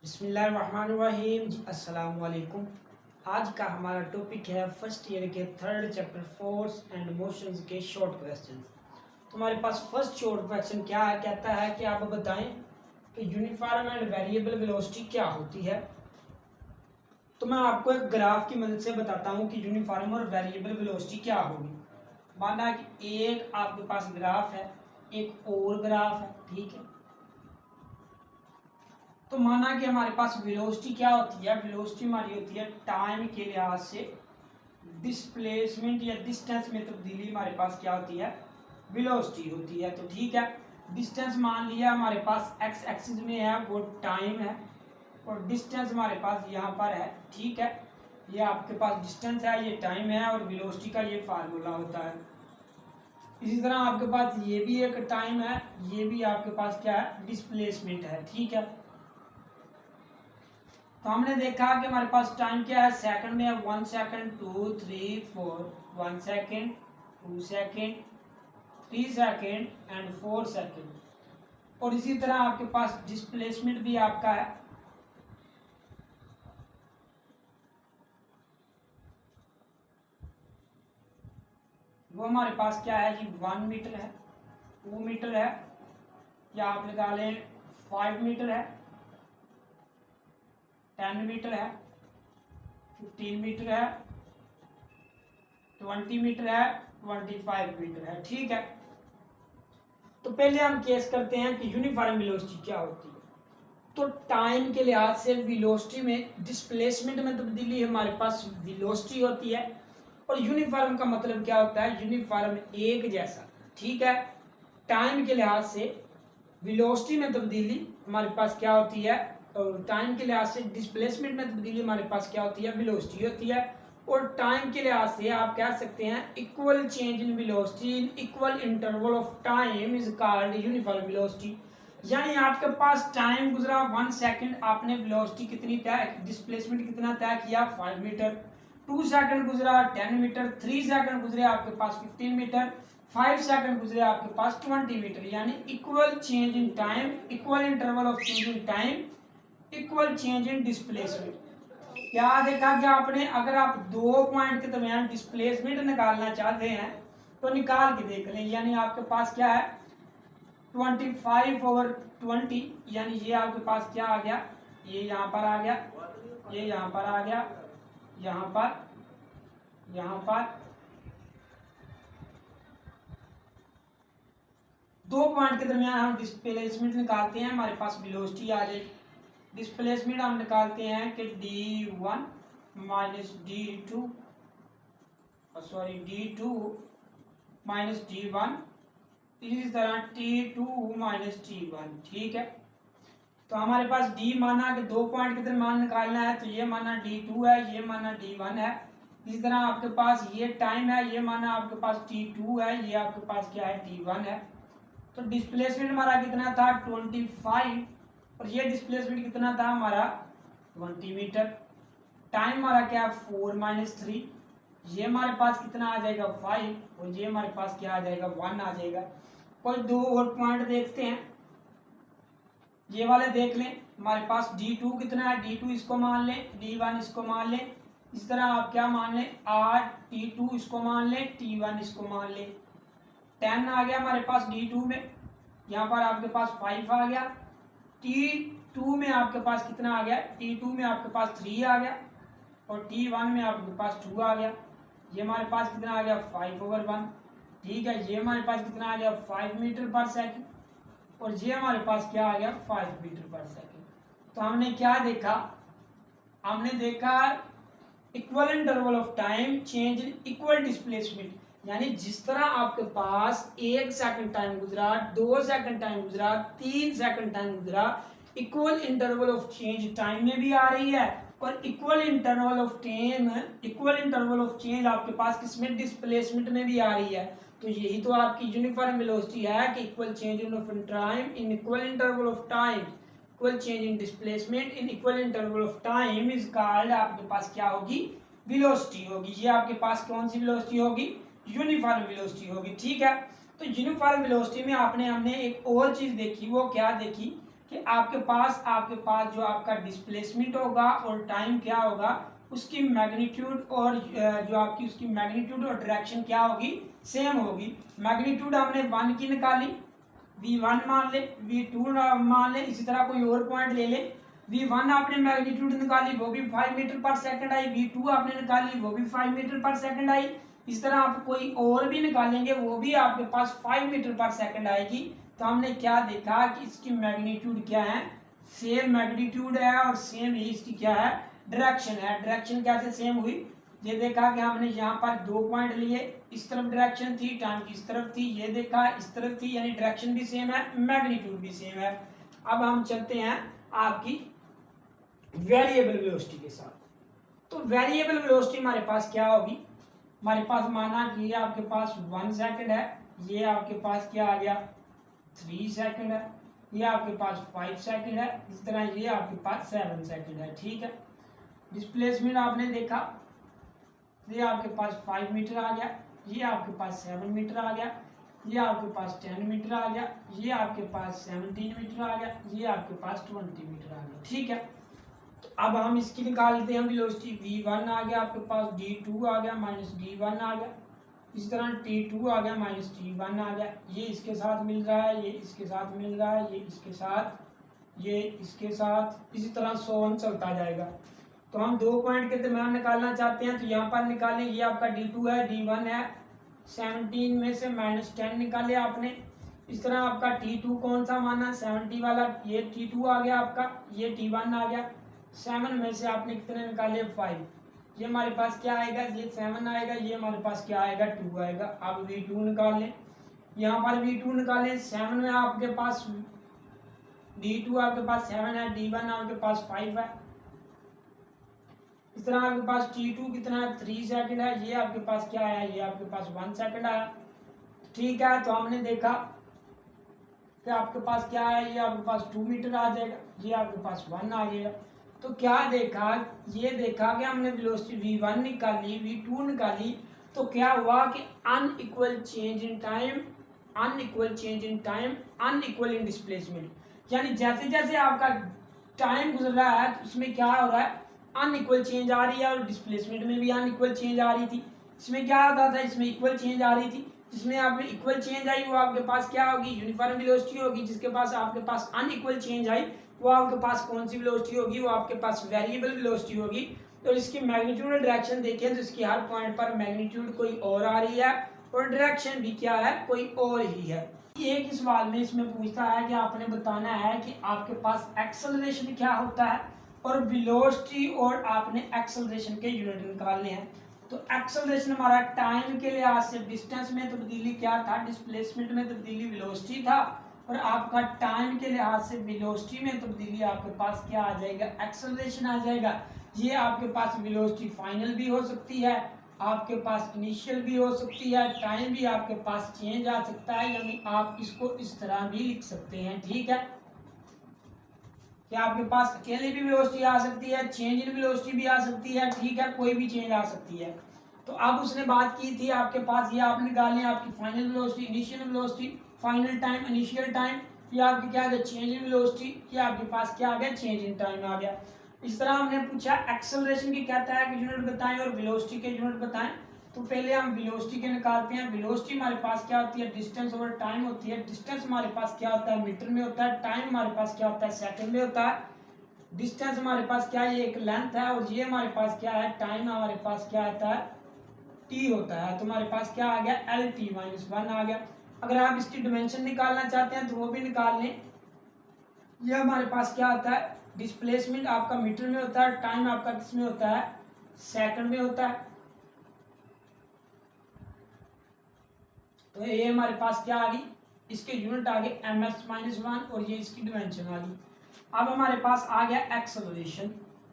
बिस्मिल्लाहिर्रहमानिर्रहीम जी, अस्सलाम वालेकुम। आज का हमारा टॉपिक है फर्स्ट ईयर के third chapter force and motions के शॉर्ट क्वेश्चन। तो हमारे पास फर्स्ट शॉर्ट क्वेश्चन क्या है, कहता है कि आप बताएं कि यूनिफॉर्म एंड वेरिएबल वेलोसिटी क्या होती है। तो मैं आपको एक ग्राफ की मदद से बताता हूँ कि यूनिफॉर्म और वेरिएबल वेलोसिटी क्या होगी। माना कि एक आपके पास ग्राफ है, एक और ग्राफ है, ठीक है। तो माना कि हमारे पास वेलोसिटी क्या होती है, वेलोसिटी हमारी होती है टाइम के लिहाज से डिस्प्लेसमेंट या डिस्टेंस में तब्दीली हमारे पास क्या होती है, वेलोसिटी होती है। तो ठीक है, डिस्टेंस मान लिया हमारे पास एक्स एक्सिस में है, वो टाइम है, और डिस्टेंस हमारे पास यहाँ पर है, ठीक है। ये आपके पास डिस्टेंस है, ये टाइम है, और वेलोसिटी का ये फार्मूला होता है। इसी तरह आपके पास ये भी एक टाइम है, ये भी आपके पास क्या है, डिस्प्लेसमेंट है, ठीक है। तो हमने देखा कि हमारे पास टाइम क्या है, सेकंड में है 1 second, 2 3 4, 1 second, 2 second, 3 second and 4 second. और इसी तरह आपके पास डिस्प्लेसमेंट भी आपका है, वो हमारे पास क्या है जी, 1 मीटर है, 2 मीटर है, या आप लगा लें 5 मीटर है, 10 मीटर है, 15 मीटर है, 20 मीटर है, 25 मीटर है, ठीक है। तो पहले हम केस करते हैं कि यूनिफॉर्म वेलोसिटी क्या होती है। तो टाइम के लिहाज से वेलोसिटी में डिस्प्लेसमेंट में तब्दीली हमारे पास वेलोसिटी होती है, और यूनिफॉर्म का मतलब क्या होता है, यूनिफॉर्म एक जैसा, ठीक है। टाइम के लिहाज से वेलोसिटी में तब्दीली हमारे पास क्या होती है, और टाइम के लिहाज से डिस्प्लेसमेंट में तब्दीली हमारे पास क्या होती है, वेलोसिटी होती है। और टाइम के लिहाज से आप कह सकते हैं equal change in velocity in equal interval of time is called uniform velocity. यानी आपके पास टाइम गुजरा 1 सेकंड, आपने वेलोसिटी कितनी तय, डिस्प्लेसमेंट कितना तय किया, 5 मीटर। 2 सेकंड गुजरा 10 मीटर, 3 सेकंड गुजरे आपके पास 15 मीटर, 5 सेकंड गुजरे आपके पास 20 मीटर। यानी equal change in time, equal interval of change in time, equal change in displacement. क्या देखा कि आपने, अगर आप दो पॉइंट के दरमियान डिस्प्लेसमेंट निकालना चाहते हैं तो निकाल के देख लें। यानी आपके पास क्या है, 25/20, यानी ये आपके पास क्या आ गया, ये यहाँ पर आ गया, ये यहाँ पर आ गया, यहाँ पर, यहाँ पर, दो पॉइंट के दरमियान हम डिस्प्लेसमेंट निकालते हैं, हमारे पास वेलोसिटी आ जाएगी। डिस्प्लेसमेंट हम निकालते हैं कि d1 minus d2, sorry d2 minus d1, इसी तरह t2 माइनस t1, ठीक है। तो हमारे पास d माना कि दो पॉइंट के दरमियान निकालना है, तो ये माना d2 है, ये माना d1 है। इसी तरह आपके पास ये टाइम है, ये माना आपके पास t2 है, ये आपके पास क्या है, t1 है। तो डिस्प्लेसमेंट हमारा कितना था, 25, और ये डिस्प्लेसमेंट कितना था हमारा, 20 मीटर। टाइम हमारा क्या है, 4 माइनस 3, ये हमारे पास कितना आ जाएगा, 5, और ये हमारे पास क्या आ जाएगा, 1 आ जाएगा। कोई दो और पॉइंट देखते हैं, ये वाले देख लें। हमारे पास d2 कितना है, d2 इसको मान लें, d1 इसको मान लें। इस तरह आप क्या मान लें, t2 इसको मान लें, t1 इसको मान लें। 10 आ गया हमारे पास d2 में, यहाँ पर आपके पास 5 आ गया। t2 में आपके पास कितना आ गया, t2 में आपके पास 3 आ गया, और t1 में आपके पास 2 आ गया। ये हमारे पास कितना आ गया, 5/1, ठीक है। ये हमारे पास कितना आ गया, 5 मीटर पर सेकंड, और ये हमारे पास क्या आ गया, 5 मीटर पर सेकंड। तो हमने क्या देखा, हमने देखा equal interval of time change in equal displacement. यानी जिस तरह आपके पास 1 सेकंड टाइम गुजरा, 2 सेकंड टाइम गुजरा, 3 सेकंड टाइम गुजरा, equal interval of change time में भी आ रही है, और equal interval of time, equal interval of change आपके पास किसमें, डिस्प्लेसमेंट में भी आ रही है। तो यही तो आपकी यूनिफॉर्म वेलोसिटी है कि equal change in of time in equal interval of time, equal change in displacement in equal interval of time is called, आपके पास क्या होगी, वेलोसिटी होगी। ये आपके पास कौन सी वेलोसिटी होगी, यूनिफॉर्म वेलोसिटी होगी, ठीक है। तो यूनिफॉर्म वेलोसिटी में हमने एक और चीज देखी, वो क्या देखी कि आपके पास जो आपका डिस्प्लेसमेंट होगा और टाइम क्या होगा, उसकी मैग्नीट्यूड और जो आपकी उसकी मैग्नीट्यूड और डायरेक्शन क्या होगी, सेम होगी। मैग्नीट्यूड हमने 1 की निकाली, v1 मान ले, v2 मान ले, इसी तरह कोई और पॉइंट ले ले। v1 आपने मैग्नीट्यूड निकाली, वो भी 5 मीटर पर सेकंड आई, v2 आपने निकाली, वो भी 5 मीटर पर सेकंड आई। इस तरह आप कोई और भी निकालेंगे, वो भी आपके पास 5 मीटर पर सेकंड आएगी। तो हमने क्या देखा कि इसकी मैग्नीट्यूड क्या है, सेम मैग्नीट्यूड है और सेम ही इसकी क्या है, डायरेक्शन है। डायरेक्शन कैसे सेम हुई, ये देखा कि हमने यहाँ पर 2 पॉइंट लिए, इस तरफ डायरेक्शन थी, टाइम की इस तरफ थी, ये देखा इस तरफ थी, यानी डायरेक्शन भी सेम है, मैग्नीट्यूड भी सेम है। अब हम चलते हैं आपकी वेरिएबल वेलोसिटी के साथ। तो वेरिएबल वेलोसिटी हमारे पास क्या होगी, हमारे पास माना कि ये आपके पास 1 सेकंड है, ये आपके पास क्या आ गया 3 सेकंड है, ये आपके पास 5 सेकंड है, इस तरह ये आपके पास 7 सेकंड है। ठीक है, डिस्प्लेसमेंट आपने देखा, ये आपके पास 5 मीटर आ गया, ये आपके पास 7 मीटर आ गया, ये आपके पास 10 मीटर आ गया, ये आपके पास 17 मीटर आ गया, ये आपके पास 20 मीटर आ गया। ठीक है, तो अब हम इसकी निकालते हैं वेलोसिटी। v1 आ गया आपके पास, d2 आ गया माइनस d1 आ गया, इस तरह t2 आ गया माइनस t1 आ गया, ये इसके साथ मिल रहा है, ये इसके साथ मिल रहा है, ये इसके साथ, ये इसके साथ, इसी तरह 100 चलता जाएगा। तो हम 2 पॉइंट के दरम्यान निकालना चाहते हैं, तो यहाँ पर निकालें, ये आपका d2 है, d1 है, 17 में से -10 निकाले आपने। इस तरह आपका t2 कौन सा माना, 70 वाला, ये t2 आ गया आपका, ये t1 आ गया। 7 में से आपने कितने निकाले, 5, ये हमारे पास क्या आएगा, ये 7 आएगा, ये हमारे पास क्या आएगा, 2 आएगा। अब v2 निकाल लें, यहाँ पर v2 निकालें, 7 में आपके पास d2 आपके पास 7 है, d1 आपके पास 5 है। इस तरह आपके पास t2 कितना है, 3 सेकंड है, ये आपके पास क्या आया, ये आपके पास 1 सेकंड आया। ठीक है, तो हमने देखा कि आपके पास क्या है, ये आपके पास 2 मीटर आ जाएगा, ये आपके पास 1 आ जाएगा। तो क्या देखा, ये देखा कि हमने वेलोसिटी v1 निकाली, v2 निकाली, तो क्या हुआ कि unequal change in time, unequal change in time, unequal in displacement, यानी जैसे जैसे आपका टाइम गुजर रहा है तो उसमें क्या हो रहा है, अनइक्वल चेंज आ रही है, और डिस्प्लेसमेंट में भी अनइक्वल चेंज आ रही थी। इसमें क्या होता था, इसमें इक्वल चेंज आ रही थी, जिसमें आप में इक्वल चेंज आई वो आपके पास क्या होगी, यूनिफॉर्म वेलोसिटी होगी। जिसके पास आपके पास अनइक्वल चेंज आई वो आपके पास कौन सी वेलोसिटी होगी, वो आपके पास वेरिएबल वेलोसिटी होगी। तो इसकी मैग्नीट्यूड और डायरेक्शन देखें तो इसकी हर पॉइंट पर मैग्नीट्यूड कोई और आ रही है और डायरेक्शन भी क्या है, कोई और ही है। एक ही सवाल में इसमें पूछता है कि आपने बताना है कि आपके पास एक्सेलरेशन क्या होता है और वेलोसिटी, और आपने एक्सेलरेशन के यूनिट निकालने हैं। तो एक्सेलरेशन हमारा टाइम के लिहाज से डिस्टेंस में तब्दीली क्या था, डिस्प्लेसमेंट में तब्दीली वेलोसिटी था, और आपका टाइम के लिहाज से वेलोसिटी में तब्दीली आपके पास क्या आ जाएगा, एक्सेलरेशन आ जाएगा। ये आपके पास वेलोसिटी फाइनल भी हो सकती है, आपके पास इनिशियल भी हो सकती है, टाइम भी आपके पास चेंज आ सकता है, यानी आप इसको इस तरह भी लिख सकते हैं। ठीक है, कि आपके पास अकेले भी वेलोसिटी आ सकती है, चेंज इन वेलोसिटी भी आ सकती है। ठीक है, कोई भी चेंज आ सकती है। तो अब उसने बात की थी आपके पास, ये आपने निकालने आपकी final velocity, initial velocity, final time, initial time, ये आपकी क्या आ गया, चेंज इन वेलोसिटी, ये आपके पास क्या आ गया, चेंज इन टाइम आ गया। इस तरह हमने पूछा एक्सेलरेशन की कहता है कि यूनिट बताएं और वेलोसिटी के यूनिट बताएं। तो पहले हम वेलोसिटी के निकालते हैं। वेलोसिटी हमारे पास क्या होती है, डिस्टेंस ओवर टाइम होती है। डिस्टेंस हमारे पास क्या होता है, मीटर में होता है। टाइम हमारे पास क्या होता है, सेकंड में होता है। डिस्टेंस हमारे पास क्या है, ये एक लेंथ है, और ये हमारे पास क्या है, टाइम हमारे पास क्या आता है, टी होता है। तो हमारे पास क्या आ गया, एल टी माइनस 1 आ गया। अगर आप इसकी डिमेंशन निकालना चाहते हैं तो वो भी निकाल लें। ये हमारे पास क्या आता है, डिस्प्लेसमेंट आपका मीटर में होता है, टाइम आपका किस में होता है, सेकंड में होता है। तो ये हमारे पास क्या आ गई, इसके यूनिट आ गए ms माइनस 1, और ये इसकी डिमेंशन आ गई। अब हमारे पास आ गया एक्सेलरेशन।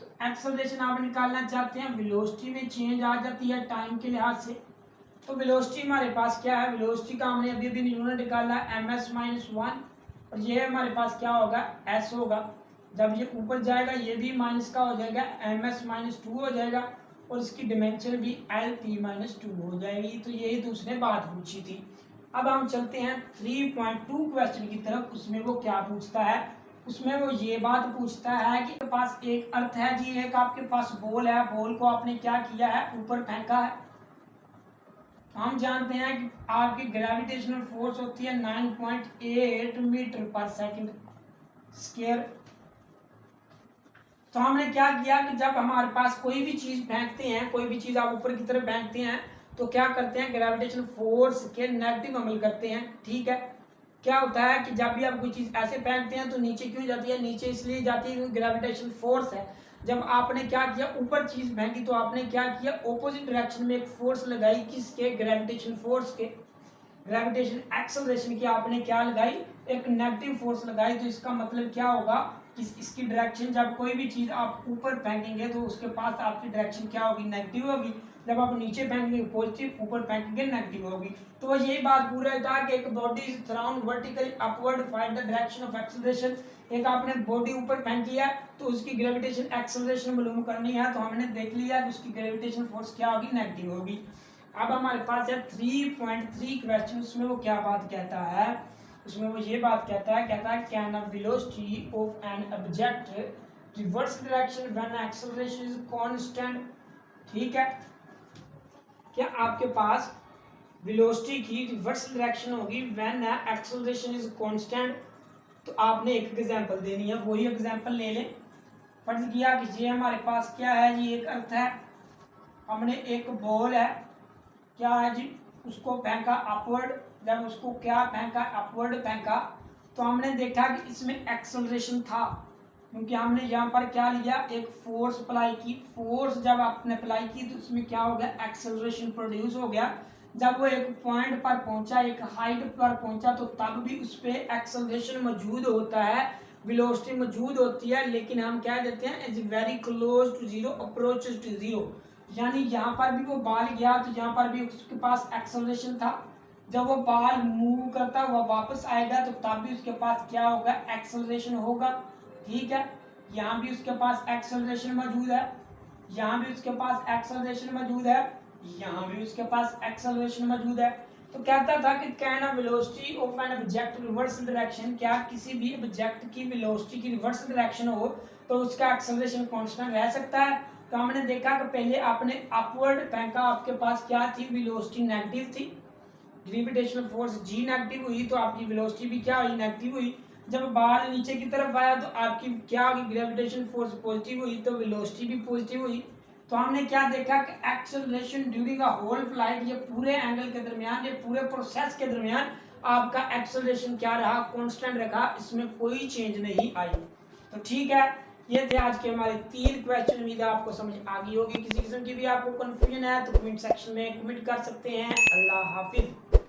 तो एक्सेलरेशन आप निकालना चाहते हैं, वेलोसिटी में चेंज आ जाती है टाइम के लिहाज से। तो वेलोसिटी हमारे पास क्या है, वेलोसिटी का हमने अभी भी यूनिट निकाला ms माइनस 1, और ये हमारे पास क्या होगा, s होगा। जब ये ऊपर जाएगा ये भी माइनस का हो जाएगा, ms माइनस 2 हो जाएगा, और इसकी डिमेंशन भी एल टी माइनस 2 हो जाएगी। तो यही तो उसने बात पूछी थी। अब हम चलते हैं 3.2 क्वेश्चन की तरफ। उसमें वो क्या पूछता है, उसमें वो ये बात पूछता है कि आपके पास एक अर्थ है जी, एक आपके पास बॉल है, बॉल को आपने क्या किया है, ऊपर फेंका है। हम जानते हैं कि आपकी ग्रेविटेशनल फोर्स होती है 9.8 मीटर पर सेकंड स्क्वायर। तो हमने क्या किया कि जब हमारे पास कोई भी चीज फेंकते हैं, कोई भी चीज आप ऊपर की तरफ फेंकते हैं तो क्या करते हैं, ग्रेविटेशनल फोर्स के नेगेटिव अमल करते हैं। ठीक है, क्या होता है कि जब भी आप कोई चीज ऐसे फेंकते हैं तो नीचे क्यों जाती है, नीचे इसलिए जाती है क्योंकि ग्रेविटेशनल फोर्स है। जब आपने क्या किया, ऊपर चीज फेंकी तो आपने क्या किया, ऑपोजिट डायरेक्शन में एक फोर्स लगाई, किसके, ग्रेविटेशन फोर्स के, ग्रेविटेशन एक्सेलरेशन की आपने क्या लगाई, एक नेगेटिव फोर्स लगाई। तो इसका मतलब क्या होगा कि इसकी डायरेक्शन, जब कोई भी चीज आप ऊपर फेंकेंगे तो उसके पास आपकी डायरेक्शन क्या होगी, नेगेटिव होगी। जब आप नीचे फेंकेंगे पॉजिटिव, ऊपर फेंकेंगे नेगेटिव होगी। तो वो यही बात पूरा था कि एक body is thrown vertically upward, find the direction of acceleration. एक आपने बॉडी ऊपर फेंकी है तो उसकी ग्रेविटेशन एक्सेलरेशन मालूम करनी है, तो हमने देख लिया कि उसकी ग्रेविटेशन फोर्स क्या होगी, नेगेटिव होगी। अब हमारे पास है 3.3 क्वेश्चन, उसमें वो क्या बात कहता है, उसमें वो ये बात कहता है can a velocity of an object reverse direction when acceleration is constant. ठीक है, क्या आपके पास वेलोसिटी की रिवर्स डायरेक्शन होगी व्हेन एक्सेलरेशन इज कांस्टेंट। तो आपने एक एग्जांपल देनी है, वही एग्जांपल ले लें। फर्ज किया कि ये हमारे पास क्या है जी, एक अर्थ है, हमने एक बॉल है, क्या है जी, उसको फेंका अपवर्ड। जब उसको क्या फेंका, अपवर्ड फेंका, तो हमने देखा कि इसमें एक्सेलरेशन था, क्योंकि हमने यहाँ पर क्या लिया, एक फोर्स अप्लाई की। फोर्स जब आपने अप्लाई की तो उसमें क्या हो गया, एक्सेलरेशन प्रोड्यूस हो गया। जब वो एक पॉइंट पर पहुंचा, एक हाइट पर पहुंचा, तो तब भी उस पर एक्सेलरेशन मौजूद होता है, वेलोसिटी मौजूद होती है, लेकिन हम क्या देते हैं, is very close to zero, approaches to zero. यानी यहाँ पर भी वो बाल गया तो यहाँ पर भी उसके पास एक्सेलरेशन था। जब वो बाल मूव करता हुआ वापस आएगा तो तब भी उसके पास क्या होगा, एक्सेलरेशन होगा। ठीक है, यहाँ भी उसके पास एक्सेलरेशन मौजूद है, यहाँ भी उसके पास एक्सेलरेशन मौजूद है, यहाँ भी उसके पास एक्सेलरेशन मौजूद है। तो कहता था कि can a velocity of an object reverse direction, क्या किसी भी ऑब्जेक्ट की वेलोसिटी की रिवर्स डायरेक्शन हो तो उसका एक्सेलरेशन कांस्टेंट रह सकता है। तो हमने देखा कि पहले आपने अपवर्ड फेंका, आपके पास क्या थी, वेलोसिटी नेगेटिव थी, ग्रेविटेशनल फोर्स जी नेगेटिव हुई, तो आपकी वेलोसिटी भी क्या हुई, नेगेटिव हुई। जब बाल नीचे की तरफ आया तो आपकी क्या हुई, ग्रेविटेशन फोर्स पॉजिटिव हुई, तो वेलोसिटी भी पॉजिटिव हुई। तो हमने क्या देखा कि acceleration during a whole flight, ये पूरे एंगल के दरमियान, ये पूरे प्रोसेस के दरमियान आपका एक्सेलरेशन क्या रहा, कांस्टेंट रखा, इसमें कोई चेंज नहीं आई। तो ठीक है, ये थे आज के हमारे 3 क्वेश्चन। उम्मीद है आपको समझ आ गई होगी। किसी किस्म की भी आपको कंफ्यूजन है तो कमेंट सेक्शन में कमेंट कर सकते हैं। अल्लाह हाफिज।